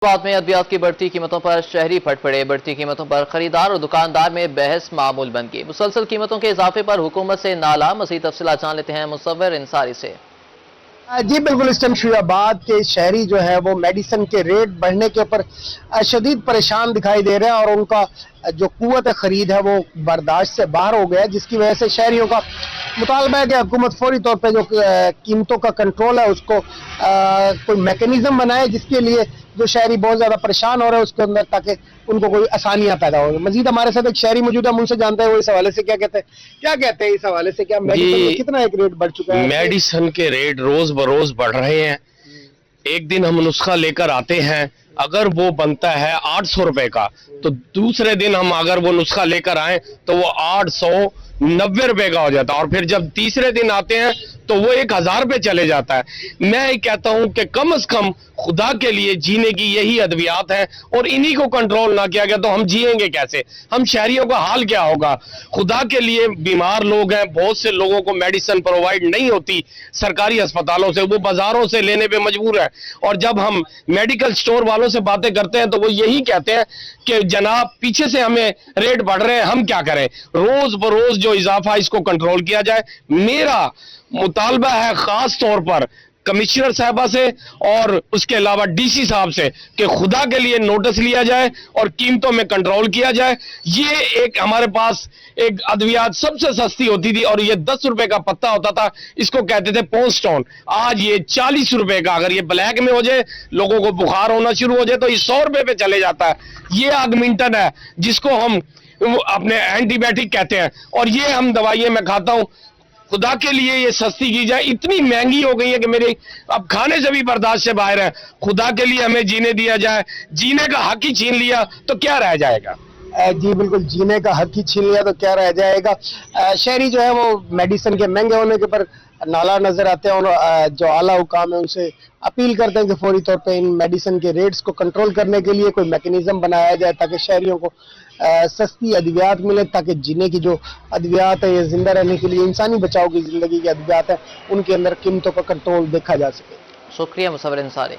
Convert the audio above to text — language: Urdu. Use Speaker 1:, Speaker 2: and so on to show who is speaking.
Speaker 1: بعد میں ادویات کی بڑھتی قیمتوں پر شہری پھٹ پڑے۔ بڑھتی قیمتوں پر خریدار اور دکاندار میں بحث معمول بن گئی۔ مسلسل قیمتوں کے اضافے پر حکومت سے نالا۔ مزید تفصیلات جان لیتے ہیں مصور انصاری سے۔
Speaker 2: جی بالکل، اس ٹائم شریف آباد کے شہری جو ہے وہ میڈیسن کے ریٹ بڑھنے کے اوپر شدید پریشان دکھائی دے رہے ہیں، اور ان کا جو قوت خرید ہے وہ برداشت سے باہر ہو گیا ہے، جس کی وجہ سے شہریوں کا مطالبہ ہے کہ حکومت فوری طور پہ جو قیمتوں کا کنٹرول ہے اس کو کوئی میکینزم بنائے، جس کے لیے جو شہری بہت زیادہ پریشان ہو رہے ہیں اس کے اندر، تاکہ ان کو کوئی آسانیاں پیدا ہو۔ مزید ہمارے ساتھ ایک شہری موجود ہے، ہم ان سے جانتے ہیں وہ اس حوالے سے کیا کہتے ہیں اس حوالے سے، کیا میڈیسن میں کتنا ایک ریٹ بڑھ چکا ہے؟
Speaker 3: میڈیسن کے ریٹ روز بروز بڑھ رہے ہیں۔ ایک دن ہم نسخہ لے کر آتے ہیں، اگر وہ بنتا ہے 800 روپے کا، تو دوسرے دن ہم اگر وہ نسخہ لے کر آئیں تو وہ 890 روپے کا ہو جاتا ہے، اور پھر جب تیسرے دن آتے ہیں تو وہ 1000 پہ چلے جاتا ہے۔ میں کہتا ہوں کہ کم از کم خدا کے لیے جینے کی یہی ادویات ہیں، اور انہی کو کنٹرول نہ کیا گیا تو ہم جیئیں گے کیسے؟ ہم شہریوں کا حال کیا ہوگا؟ خدا کے لیے بیمار لوگ ہیں، بہت سے لوگوں کو میڈیسن پرووائڈ نہیں ہوتی سرکاری ہسپتالوں سے، وہ بازاروں سے لینے پہ مجبور ہے۔ اور جب ہم میڈیکل سٹور والوں سے باتیں کرتے ہیں تو وہ یہی کہتے ہیں کہ جناب پیچھے سے ہمیں ریٹ بڑھ رہے ہیں، ہم کیا کریں؟ روز بروز جو اضافہ اس کو کنٹرول کیا جائے۔ میرا مطالبہ ہے خاص طور پر کمشنر صاحبہ سے اور اس کے علاوہ ڈی سی صاحب سے کہ خدا کے لیے نوٹس لیا جائے اور قیمتوں میں کنٹرول کیا جائے۔ یہ ایک ہمارے پاس ایک ادویات سب سے سستی ہوتی تھی اور یہ 10 روپے کا پتا ہوتا تھا، اس کو کہتے تھے پونسٹون، آج یہ 40 روپے کا، اگر یہ بلیک میں ہو جائے لوگوں کو بخار ہونا شروع ہو جائے تو یہ 100 روپے پہ چلے جاتا ہے۔ یہ آگمنٹن ہے جس کو ہم اپنے اینٹی بائیوٹک کہتے ہیں، اور یہ ہم دوائیاں میں کھاتا ہوں۔ خدا کے لیے یہ سستی کی جائے، اتنی مہنگی ہو گئی ہے کہ میرے اب کھانے سے بھی برداشت سے باہر ہے۔ خدا کے لیے ہمیں جینے دیا جائے، جینے کا حق ہی چھین لیا تو کیا رہ جائے گا؟
Speaker 2: جی بالکل، جینے کا حق ہی چھین لیا تو کیا رہ جائے گا۔ شہری جو ہے وہ میڈیسن کے مہنگے ہونے کے پر نالا نظر آتے ہیں، اور جو اعلیٰ حکام ہیں ان سے اپیل کرتے ہیں کہ فوری طور پہ ان میڈیسن کے ریٹس کو کنٹرول کرنے کے لیے کوئی میکینزم بنایا جائے، تاکہ شہریوں کو سستی ادویات ملے، تاکہ جینے کی جو ادویات ہیں، یہ زندہ رہنے کے لیے انسانی بچاؤ کی زندگی کی ادویات ہیں، ان کے اندر قیمتوں کا کنٹرول دیکھا جا سکے۔
Speaker 1: شکریہ مصور انصاری۔